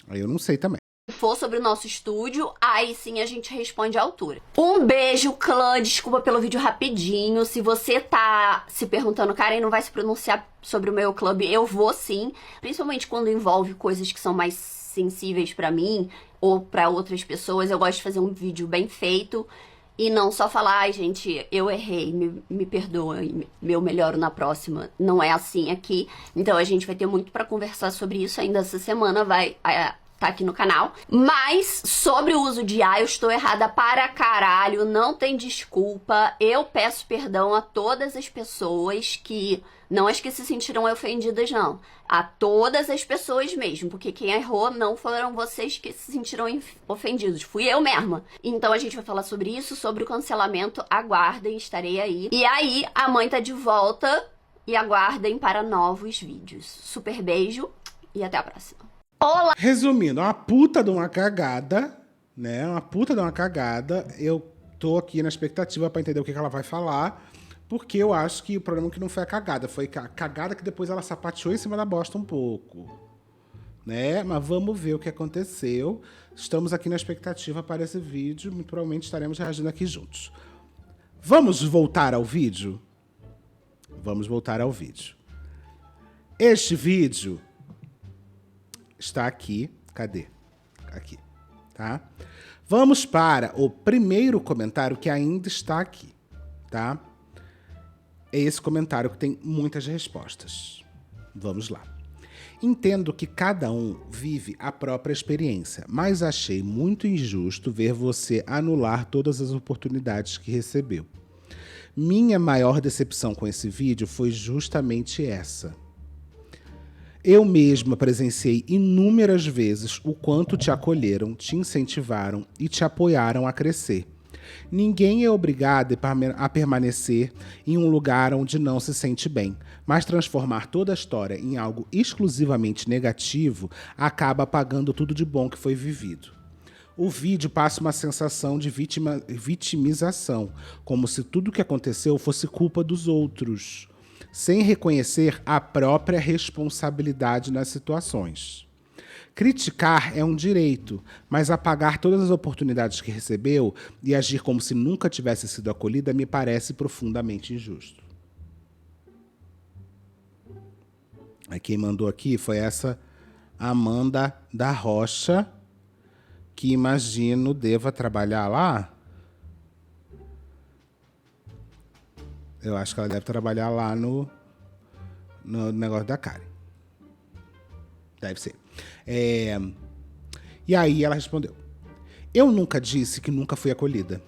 A: Aí eu não sei também.
D: Se for sobre o nosso estúdio, aí sim a gente responde à altura. Um beijo, clã. Desculpa pelo vídeo rapidinho. Se você tá se perguntando, Karen, não vai se pronunciar sobre o meu clube, eu vou sim. Principalmente quando envolve coisas que são mais sensíveis pra mim ou pra outras pessoas. Eu gosto de fazer um vídeo bem feito e não só falar, ai, gente, eu errei, me perdoem, eu melhoro na próxima. Não é assim aqui. Então a gente vai ter muito pra conversar sobre isso ainda essa semana, tá aqui no canal. Mas sobre o uso de IA, eu estou errada para caralho, não tem desculpa. Eu peço perdão a todas as pessoas que... Não as que se sentiram ofendidas, não. A todas as pessoas mesmo, porque quem errou não foram vocês que se sentiram ofendidos. Fui eu mesma. Então a gente vai falar sobre isso, sobre o cancelamento. Aguardem, estarei aí. E aí, a mãe tá de volta e aguardem para novos vídeos. Super beijo e até a próxima. Olá!
A: Resumindo, uma puta de uma cagada, né? Uma puta de uma cagada. Eu tô aqui na expectativa pra entender o que ela vai falar, porque eu acho que o problema é que não foi a cagada, foi a cagada que depois ela sapateou em cima da bosta um pouco, né? Mas vamos ver o que aconteceu. Estamos aqui na expectativa para esse vídeo, muito provavelmente estaremos reagindo aqui juntos. Vamos voltar ao vídeo? Vamos voltar ao vídeo. Este vídeo está aqui. Cadê? Aqui, tá? Vamos para o primeiro comentário que ainda está aqui, tá? É esse comentário que tem muitas respostas. Vamos lá. Entendo que cada um vive a própria experiência, mas achei muito injusto ver você anular todas as oportunidades que recebeu. Minha maior decepção com esse vídeo foi justamente essa. Eu mesma presenciei inúmeras vezes o quanto te acolheram, te incentivaram e te apoiaram a crescer. Ninguém é obrigado a permanecer em um lugar onde não se sente bem, mas transformar toda a história em algo exclusivamente negativo acaba apagando tudo de bom que foi vivido. O vídeo passa uma sensação de vitimização, como se tudo o que aconteceu fosse culpa dos outros, sem reconhecer a própria responsabilidade nas situações. Criticar é um direito, mas apagar todas as oportunidades que recebeu e agir como se nunca tivesse sido acolhida me parece profundamente injusto. Aí quem mandou aqui foi essa Amanda da Rocha, que imagino deva trabalhar lá. Eu acho que ela deve trabalhar lá no negócio da Karen. Deve ser. E aí ela respondeu: eu nunca disse que nunca fui acolhida.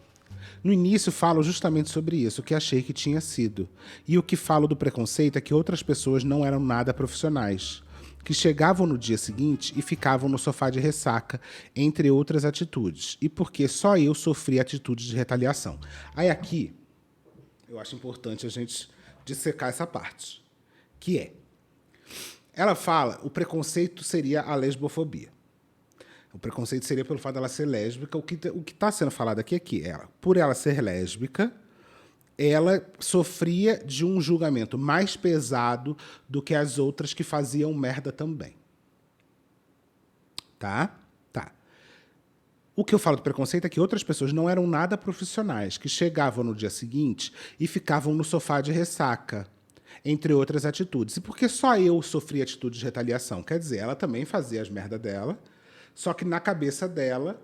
A: No início falo justamente sobre isso, que achei que tinha sido. E o que falo do preconceito é que outras pessoas não eram nada profissionais. que chegavam no dia seguinte e ficavam no sofá de ressaca, entre outras atitudes, e porque só eu sofri atitudes de retaliação. Aí aqui, eu acho importante a gente dissecar essa parte, que é, ela fala, o preconceito seria a lesbofobia. O preconceito seria pelo fato dela ser lésbica. O que está sendo falado aqui é que ela, por ela ser lésbica, ela sofria de um julgamento mais pesado do que as outras que faziam merda também. Tá? Tá. O que eu falo do preconceito é que outras pessoas não eram nada profissionais, que chegavam no dia seguinte e ficavam no sofá de ressaca, entre outras atitudes. E por que só eu sofri atitudes de retaliação? Quer dizer, ela também fazia as merda dela, só que na cabeça dela,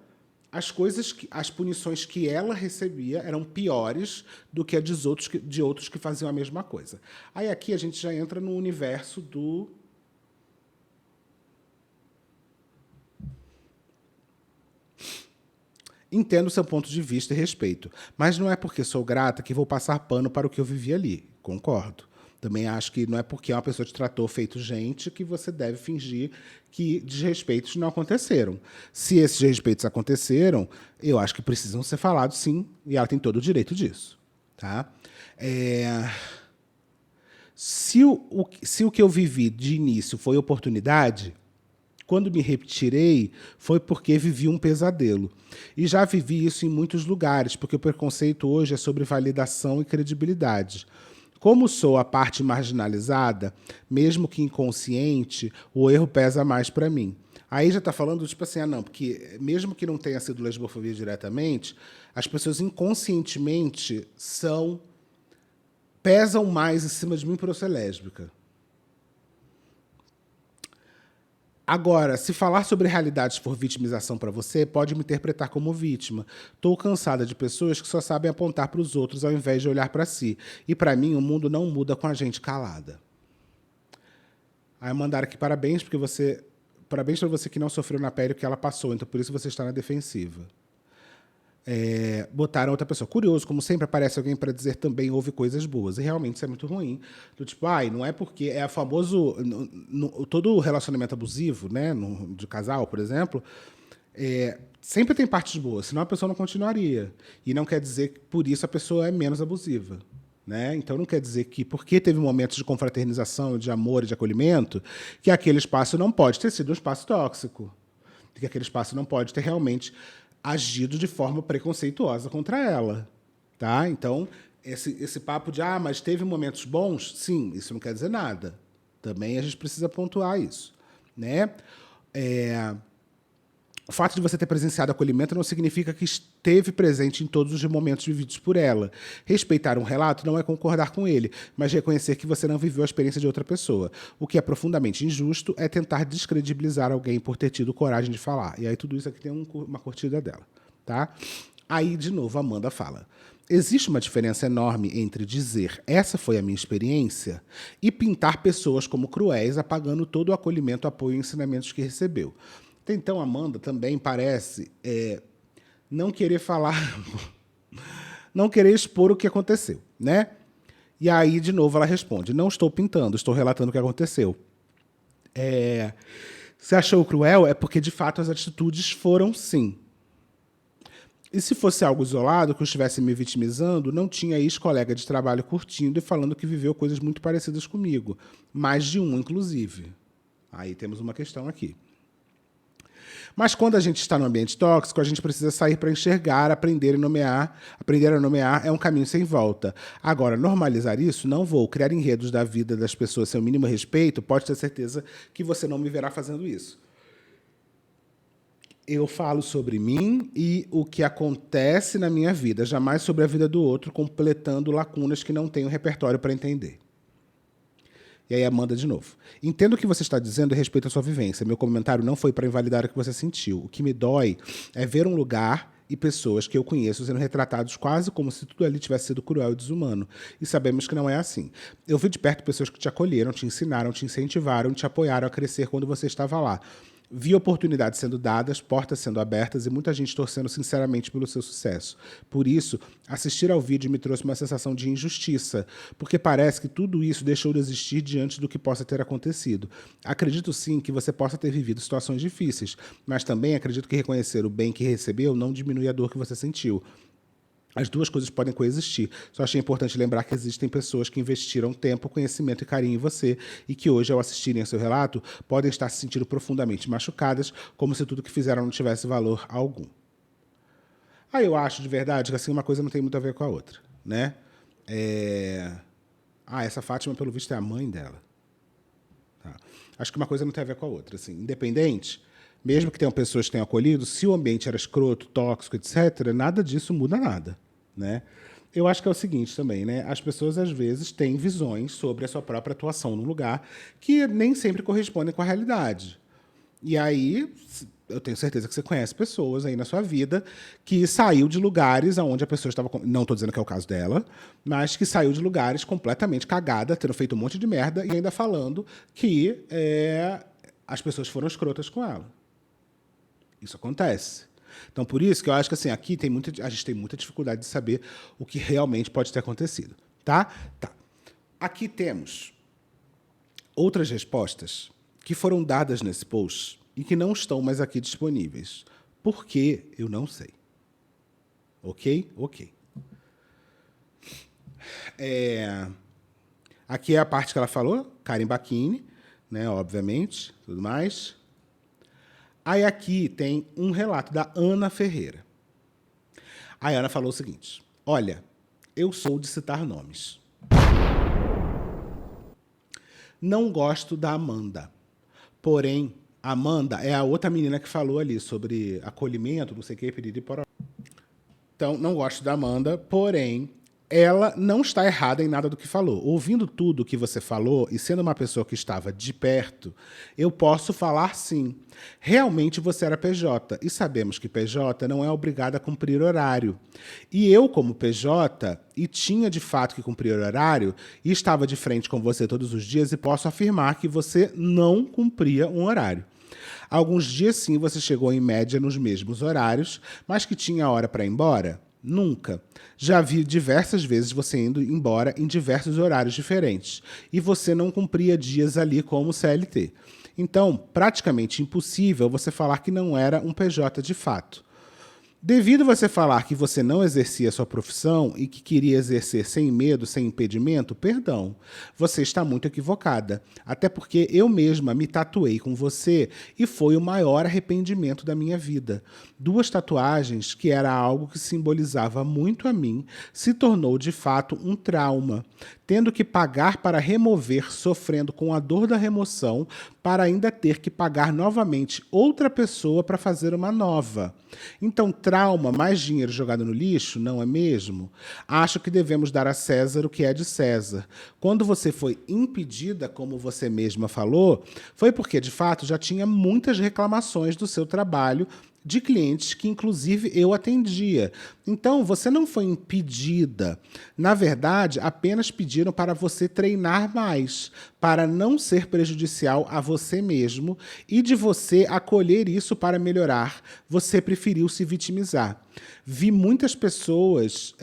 A: as punições que ela recebia eram piores do que a de outros que faziam a mesma coisa. Aí aqui a gente já entra no universo do... Entendo seu ponto de vista e respeito, mas não é porque sou grata que vou passar pano para o que eu vivi ali. Concordo. Também acho que não é porque uma pessoa te tratou feito gente que você deve fingir que desrespeitos não aconteceram. Se esses desrespeitos aconteceram, eu acho que precisam ser falados, sim, e ela tem todo o direito disso. Tá? Se o que eu vivi de início foi oportunidade, quando me retirei, foi porque vivi um pesadelo. E já vivi isso em muitos lugares, porque o preconceito hoje é sobre validação e credibilidade. Como sou a parte marginalizada, mesmo que inconsciente, o erro pesa mais para mim. Aí já está falando, tipo assim, não, porque mesmo que não tenha sido lesbofobia diretamente, as pessoas inconscientemente pesam mais em cima de mim por eu ser lésbica. Agora, se falar sobre realidades for vitimização para você, pode me interpretar como vítima. Estou cansada de pessoas que só sabem apontar para os outros ao invés de olhar para si. E para mim, o mundo não muda com a gente calada. Aí mandaram aqui parabéns para você que não sofreu na pele o que ela passou, então por isso você está na defensiva. Botaram outra pessoa. Curioso, como sempre aparece alguém para dizer também houve coisas boas. E realmente isso é muito ruim. Do tipo, não é porque é a famoso... todo relacionamento abusivo, né, de casal, por exemplo, sempre tem partes boas, senão a pessoa não continuaria. E não quer dizer que por isso a pessoa é menos abusiva. Né? Então não quer dizer que porque teve momentos de confraternização, de amor e de acolhimento, que aquele espaço não pode ter sido um espaço tóxico. Que aquele espaço não pode ter realmente agido de forma preconceituosa contra ela, tá? Então, esse papo de, mas teve momentos bons? Sim, isso não quer dizer nada. Também a gente precisa pontuar isso, né? O fato de você ter presenciado acolhimento não significa que esteve presente em todos os momentos vividos por ela. Respeitar um relato não é concordar com ele, mas reconhecer que você não viveu a experiência de outra pessoa. O que é profundamente injusto é tentar descredibilizar alguém por ter tido coragem de falar. E aí tudo isso aqui tem uma curtida dela. Tá? Aí, de novo, a Amanda fala. Existe uma diferença enorme entre dizer essa foi a minha experiência e pintar pessoas como cruéis, apagando todo o acolhimento, apoio e ensinamentos que recebeu. Então, a Amanda também parece não querer falar, não querer expor o que aconteceu, né? E aí, de novo, ela responde, não estou pintando, estou relatando o que aconteceu. Se achou cruel, é porque, de fato, as atitudes foram sim. E se fosse algo isolado, que eu estivesse me vitimizando, não tinha ex-colega de trabalho curtindo e falando que viveu coisas muito parecidas comigo. Mais de um, inclusive. Aí temos uma questão aqui. Mas quando a gente está no ambiente tóxico, a gente precisa sair para enxergar, aprender a nomear. Aprender a nomear é um caminho sem volta. Agora, normalizar isso, não vou. Criar enredos da vida das pessoas sem o mínimo respeito, pode ter certeza que você não me verá fazendo isso. Eu falo sobre mim e o que acontece na minha vida, jamais sobre a vida do outro, completando lacunas que não tenho repertório para entender. E aí Amanda de novo. Entendo o que você está dizendo e respeito a sua vivência. Meu comentário não foi para invalidar o que você sentiu. O que me dói é ver um lugar e pessoas que eu conheço sendo retratados quase como se tudo ali tivesse sido cruel e desumano. E sabemos que não é assim. Eu vi de perto pessoas que te acolheram, te ensinaram, te incentivaram, te apoiaram a crescer quando você estava lá. Vi oportunidades sendo dadas, portas sendo abertas e muita gente torcendo sinceramente pelo seu sucesso. Por isso, assistir ao vídeo me trouxe uma sensação de injustiça, porque parece que tudo isso deixou de existir diante do que possa ter acontecido. Acredito sim que você possa ter vivido situações difíceis, mas também acredito que reconhecer o bem que recebeu não diminui a dor que você sentiu. As duas coisas podem coexistir. Só achei importante lembrar que existem pessoas que investiram tempo, conhecimento e carinho em você e que hoje, ao assistirem ao seu relato, podem estar se sentindo profundamente machucadas, como se tudo que fizeram não tivesse valor algum. Aí eu acho, de verdade, que assim, uma coisa não tem muito a ver com a outra, né? Essa Fátima, pelo visto, é a mãe dela. Tá. Acho que uma coisa não tem a ver com a outra. Assim, independente, mesmo que tenham pessoas que tenham acolhido, se o ambiente era escroto, tóxico, etc., nada disso muda nada. Né? Eu acho que é o seguinte também, né? As pessoas às vezes têm visões sobre a sua própria atuação no lugar que nem sempre correspondem com a realidade. E aí, eu tenho certeza que você conhece pessoas aí na sua vida que saiu de lugares onde a pessoa estava... Não estou dizendo que é o caso dela, mas que saiu de lugares completamente cagada, tendo feito um monte de merda e ainda falando que as pessoas foram escrotas com ela. Isso acontece. Então, por isso que eu acho que assim, aqui a gente tem muita dificuldade de saber o que realmente pode ter acontecido. Tá? Aqui temos outras respostas que foram dadas nesse post e que não estão mais aqui disponíveis. Por quê? Eu não sei. Ok? Aqui é a parte que ela falou, Karen Bacchini, né, obviamente, tudo mais. Aí aqui tem um relato da Ana Ferreira. A Ana falou o seguinte: olha, eu sou de citar nomes. Não gosto da Amanda. Porém, a Amanda é a outra menina que falou ali sobre acolhimento, não sei o que, piriri, poró. Então, não gosto da Amanda, porém, ela não está errada em nada do que falou. Ouvindo tudo que você falou e sendo uma pessoa que estava de perto, eu posso falar sim. Realmente você era PJ e sabemos que PJ não é obrigado a cumprir horário. E eu, como PJ, e tinha de fato que cumprir horário, e estava de frente com você todos os dias e posso afirmar que você não cumpria um horário. Alguns dias sim você chegou em média nos mesmos horários, mas que tinha hora para ir embora? Nunca. Já vi diversas vezes você indo embora em diversos horários diferentes. E você não cumpria dias ali como CLT. Então, praticamente impossível você falar que não era um PJ de fato. Devido você falar que você não exercia sua profissão e que queria exercer sem medo, sem impedimento, perdão, você está muito equivocada. Até porque eu mesma me tatuei com você e foi o maior arrependimento da minha vida. 2 tatuagens, que era algo que simbolizava muito a mim, se tornou de fato um trauma, tendo que pagar para remover, sofrendo com a dor da remoção, para ainda ter que pagar novamente outra pessoa para fazer uma nova. Então, trauma mais dinheiro jogado no lixo, não é mesmo? Acho que devemos dar a César o que é de César. Quando você foi impedida, como você mesma falou, foi porque, de fato, já tinha muitas reclamações do seu trabalho de clientes que, inclusive, eu atendia. Então, você não foi impedida. Na verdade, apenas pediram para você treinar mais, para não ser prejudicial a você mesmo e de você acolher isso para melhorar. Você preferiu se vitimizar. Vi muitas pessoas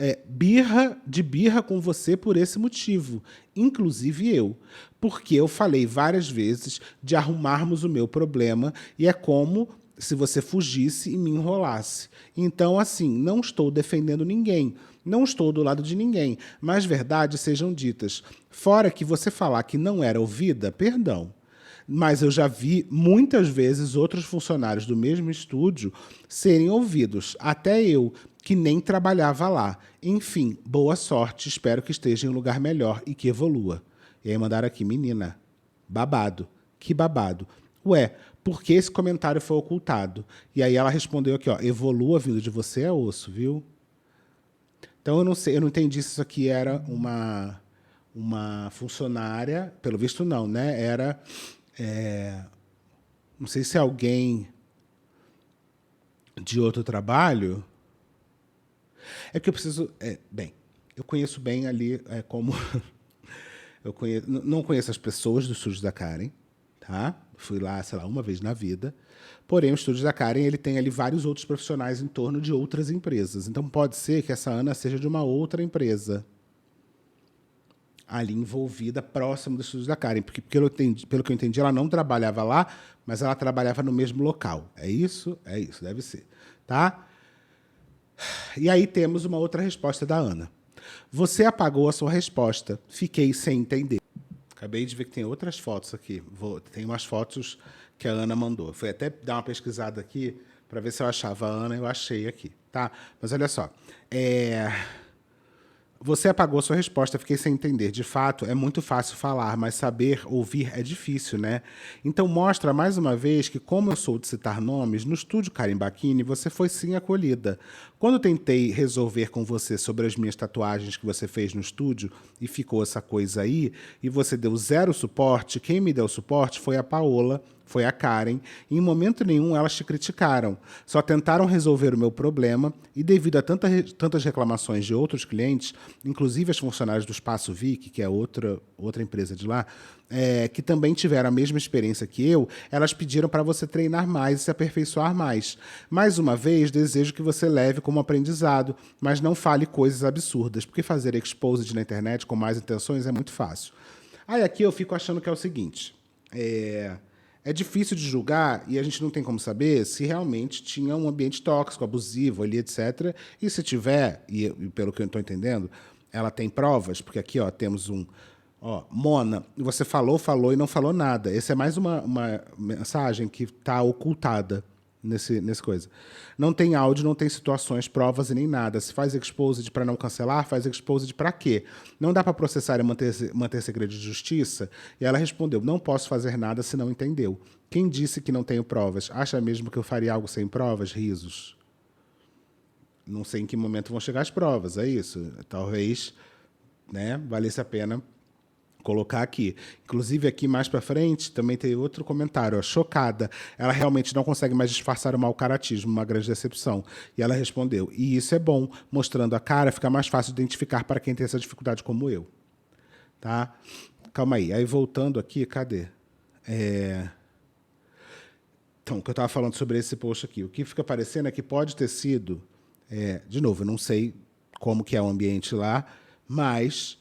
A: de birra com você por esse motivo, inclusive eu, porque eu falei várias vezes de arrumarmos o meu problema e é como se você fugisse e me enrolasse. Então, assim, não estou defendendo ninguém, não estou do lado de ninguém, mas verdades sejam ditas. Fora que você falar que não era ouvida, perdão. Mas eu já vi muitas vezes outros funcionários do mesmo estúdio serem ouvidos, até eu, que nem trabalhava lá. Enfim, boa sorte, espero que esteja em um lugar melhor e que evolua. E aí mandaram aqui, menina, babado, que babado. Ué, por que esse comentário foi ocultado? E aí ela respondeu aqui, ó, evolua vindo de você é osso, viu? Então eu não sei, eu não entendi se isso aqui era uma funcionária, pelo visto não, né? Era, não sei se é alguém de outro trabalho. É que eu preciso, bem, eu conheço bem ali como... não conheço as pessoas do estúdio da Karen, tá? Fui lá, sei lá, uma vez na vida. Porém, o estúdio da Karen, ele tem ali vários outros profissionais em torno de outras empresas. Então, pode ser que essa Ana seja de uma outra empresa ali envolvida, próximo do estúdio da Karen. Porque, pelo que eu entendi, ela não trabalhava lá, mas ela trabalhava no mesmo local. É isso? É isso, deve ser. Tá? E aí temos uma outra resposta da Ana. Você apagou a sua resposta. Fiquei sem entender. Acabei de ver que tem outras fotos aqui. Tem umas fotos que a Ana mandou. Fui até dar uma pesquisada aqui para ver se eu achava a Ana. Eu achei aqui, tá? Mas olha só. Você apagou sua resposta, fiquei sem entender. De fato, é muito fácil falar, mas saber ouvir é difícil, né? Então mostra mais uma vez que, como eu sou de citar nomes, no estúdio Karen Bacchini, você foi sim acolhida. Quando tentei resolver com você sobre as minhas tatuagens que você fez no estúdio e ficou essa coisa aí, e você deu zero suporte, quem me deu suporte foi a Paola, foi a Karen, e em momento nenhum elas te criticaram. Só tentaram resolver o meu problema e devido a tantas reclamações de outros clientes, inclusive as funcionárias do Espaço Vic, que é outra empresa de lá, que também tiveram a mesma experiência que eu, elas pediram para você treinar mais e se aperfeiçoar mais. Mais uma vez, desejo que você leve como aprendizado, mas não fale coisas absurdas, porque fazer exposed na internet com más intenções é muito fácil. Aí aqui eu fico achando que é o seguinte... É difícil de julgar e a gente não tem como saber se realmente tinha um ambiente tóxico, abusivo ali, etc. E se tiver, e pelo que eu estou entendendo, ela tem provas, porque aqui ó, temos Mona, você falou e não falou nada. Essa é mais uma mensagem que está ocultada nesse coisa. Não tem áudio, não tem situações, provas e nem nada. Se faz exposed para não cancelar, faz exposed para quê? Não dá para processar e manter segredo de justiça? E ela respondeu, não posso fazer nada se não entendeu. Quem disse que não tenho provas? Acha mesmo que eu faria algo sem provas? Risos. Não sei em que momento vão chegar as provas, é isso. Talvez, né, valesse a pena colocar aqui. Inclusive, aqui mais para frente, também tem outro comentário. Chocada. Ela realmente não consegue mais disfarçar o mau caratismo, uma grande decepção. E ela respondeu, e isso é bom. Mostrando a cara, fica mais fácil de identificar para quem tem essa dificuldade como eu. Tá? Calma aí. Aí, voltando aqui, cadê? Então, o que eu estava falando sobre esse post aqui. O que fica parecendo é que pode ter sido... de novo, eu não sei como que é o ambiente lá, mas...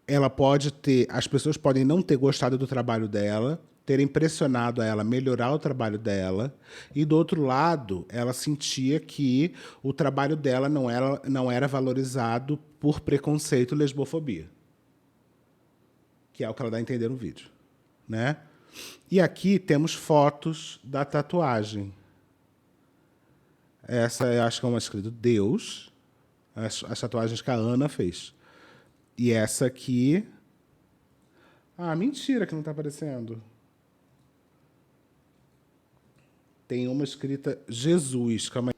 A: ela pode ter, as pessoas podem não ter gostado do trabalho dela, terem pressionado a ela melhorar o trabalho dela, e do outro lado, ela sentia que o trabalho dela não era valorizado por preconceito e lesbofobia. Que é o que ela dá a entender no vídeo, né? E aqui temos fotos da tatuagem. Essa eu acho que é uma escrito Deus, as tatuagens que a Ana fez. E essa aqui... Ah, mentira que não está aparecendo. Tem uma escrita Jesus. Calma aí.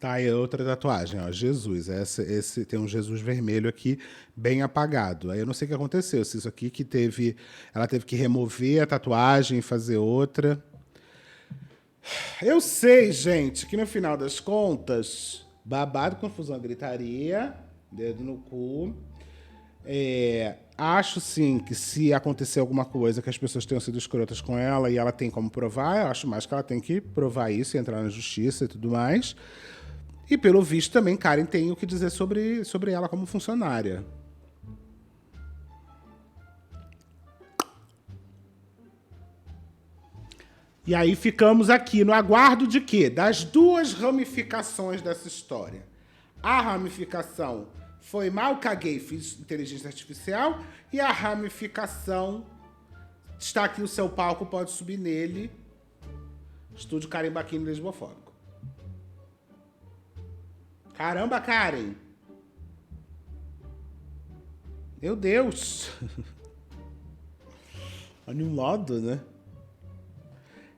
A: Tá, é outra tatuagem, ó, Jesus. Esse tem um Jesus vermelho aqui, bem apagado. Aí eu não sei o que aconteceu. Se isso aqui que teve... Ela teve que remover a tatuagem e fazer outra. Eu sei, gente, que no final das contas... Babado, confusão, gritaria, dedo no cu... acho sim que se acontecer alguma coisa que as pessoas tenham sido escrotas com ela e ela tem como provar, eu acho mais que ela tem que provar isso e entrar na justiça e tudo mais. E pelo visto também Karen tem o que dizer sobre ela como funcionária. E aí ficamos aqui no aguardo de quê? Das duas ramificações dessa história. A ramificação... Foi mal, caguei, fiz inteligência artificial. E a ramificação... Está aqui o seu palco, pode subir nele. Estúdio Karen Bacchini lesbofóbico. Caramba, Karen! Meu Deus! Animado, né?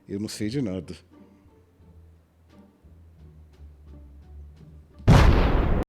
A: Eu não sei de nada.